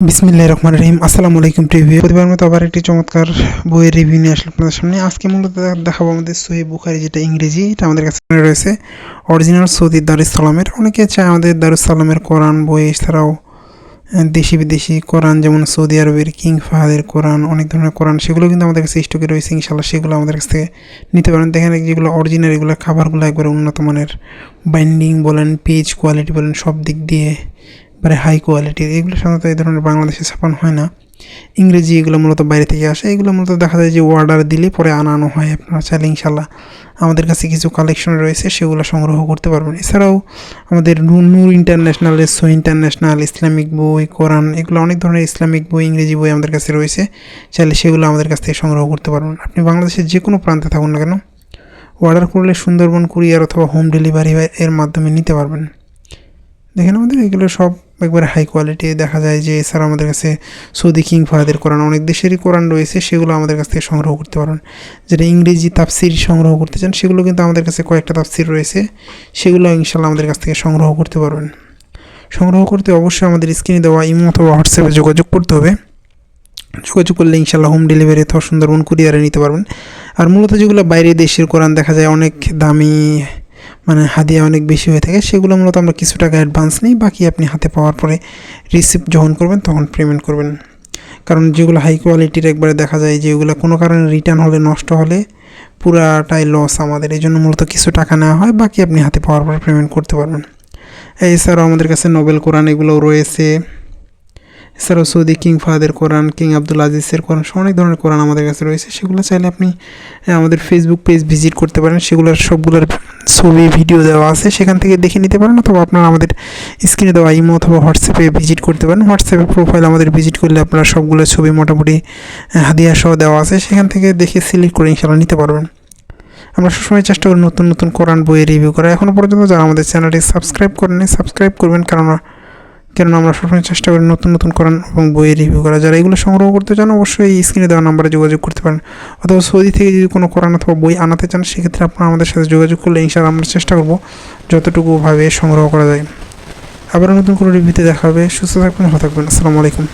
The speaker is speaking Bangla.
বিসমিল্লাহির রহমানির রহিম। আসসালামু আলাইকুম প্রিভিউ। প্রতিবার মতো আবার একটি চমৎকার বইয়ের রিভিউ নিয়ে আসলাম আপনাদের সামনে। আজকে মূলত দেখাবো আমাদের সহিহ বুখারী, যেটা ইংরেজি, এটা আমাদের কাছে রয়েছে অরিজিনাল সৌদি দারুস সালামের। অনেকে চায় আমাদের দারুস সালামের কোরআন বই, এছাড়াও দেশি বিদেশি কোরআন, যেমন সৌদি আরবের কিং ফাহাদের কোরআন, অনেক ধরনের কোরআন, সেগুলো কিন্তু আমাদের কাছে স্টকে রয়েছে। ইনশাআল্লাহ সেগুলো আমাদের কাছ থেকে নিতে পারেন। দেখেন যেগুলো অরিজিনাল, এগুলো খাবারগুলো একবারে উন্নত মানের, বাইন্ডিং বলেন, পেজ কোয়ালিটি বলেন, সব দিক দিয়ে মানে হাই কোয়ালিটির। এগুলো সাধারণত এই ধরনের বাংলাদেশে ছাপানো হয় না, ইংরেজি এগুলো মূলত বাইরে থেকে আসে। এগুলো মূলত দেখা যায় যে অর্ডার দিলে পরে আনানো হয়। আপনারা চাইলে ইনশাল্লাহ আমাদের কাছে কিছু কালেকশন রয়েছে, সেগুলো সংগ্রহ করতে পারবেন। এছাড়াও আমাদের নূর ইন্টারন্যাশনাল, ইন্টারন্যাশনাল, ইসলামিক বই, কোরআন, এগুলো অনেক ধরনের ইসলামিক বই, ইংরেজি বই আমাদের কাছে রয়েছে। চাইলে সেগুলো আমাদের কাছ থেকে সংগ্রহ করতে পারবেন। আপনি বাংলাদেশের যে কোনো প্রান্তে থাকুন না কেন, অর্ডার করলে সুন্দরবন কুরিয়ার অথবা হোম ডেলিভারি এর মাধ্যমে নিতে পারবেন। দেখেন আমাদের এগুলো সব একবারে হাই কোয়ালিটি। দেখা যায় যে এছাড়া আমাদের কাছে সৌদি কিং ফাহাদের কোরআন, অনেক দেশেরই কোরআন রয়েছে, সেগুলো আমাদের কাছ থেকে সংগ্রহ করতে পারবেন। যেটা ইংরেজি তাফসির সংগ্রহ করতে চান, সেগুলো কিন্তু আমাদের কাছে কয়েকটা তাফসির রয়েছে, সেগুলো ইনশাল্লাহ আমাদের কাছ থেকে সংগ্রহ করতে পারবেন। সংগ্রহ করতে অবশ্যই আমাদের স্ক্রিনে দেওয়া ইমো অথবা হোয়াটসঅ্যাপে যোগাযোগ করতে হবে। যোগাযোগ করলে ইনশাল্লাহ হোম ডেলিভারি অথবা সুন্দরবন কুরিয়ারে নিতে পারবেন। আর মূলত যেগুলো বাইরের দেশের কোরআন দেখা যায় অনেক দামি, মানে হাদিয়া অনেক বেশি হয়ে থাকে, সেগুলো মূলত আমরা কিছু টাকা অ্যাডভান্স নিই, বাকি আপনি হাতে পাওয়ার পরে রিসিপ্ট যখন করবেন তখন পেমেন্ট করবেন। কারণ যেগুলো হাই কোয়ালিটির একবারে দেখা যায় যে ওগুলো কোনো কারণে রিটার্ন হলে, নষ্ট হলে পুরাটাই লস আমাদের। এই জন্য মূলত কিছু টাকা নেওয়া হয়, বাকি আপনি হাতে পাওয়ার পরে পেমেন্ট করতে পারবেন। এছাড়াও আমাদের কাছে নোবেল কোরআন এগুলোও রয়েছে। এছাড়াও সৌদি কিং ফাহাদের কোরআন, কিং আব্দুল আজিজের কোরআন, অনেক ধরনের কোরআন আমাদের কাছে রয়েছে। সেগুলো চাইলে আপনি আমাদের ফেসবুক পেজ ভিজিট করতে পারেন, সেগুলোর সবগুলোর ছবি ভিডিও দেওয়া আছে, সেখান থেকে দেখে নিতে পারেন। অথবা আপনারা আমাদের স্ক্রিনে দেওয়া ইমো অথবা হোয়াটসঅ্যাপে ভিজিট করতে পারেন। হোয়াটসঅ্যাপে প্রোফাইল আমাদের ভিজিট করলে আপনারা সবগুলো ছবি মোটামুটি হাদিয়া সহ দেওয়া আছে, সেখান থেকে দেখে সিলেক্ট করে ইনশাআল্লাহ নিতে পারবেন। আমরা সবসময় চেষ্টা করি নতুন নতুন কোরআন বইয়ের রিভিউ করা। এখনও পর্যন্ত যারা আমাদের চ্যানেলটি সাবস্ক্রাইব করেনি, সাবস্ক্রাইব করবেন, কেননা আমরা সবসময় চেষ্টা করি নতুন নতুন কোরআন এবং বইয়ের রিভিউ করা। যারা এগুলো সংগ্রহ করতে চান অবশ্যই স্ক্রিনে দেওয়া নাম্বারে যোগাযোগ করতে পারেন। অথবা সৌদি থেকে যদি কোনো কোরআন অথবা বই আনাতে চান, সেক্ষেত্রে আপনারা আমাদের সাথে যোগাযোগ করলে ইনশাআল্লাহ আমরা চেষ্টা করব যতটুকুভাবে সংগ্রহ করা যায়। আবারও নতুন কোনো রিভিউতে দেখা হবে। সুস্থ থাকবেন, ভালো থাকবেন। আসসালামু আলাইকুম।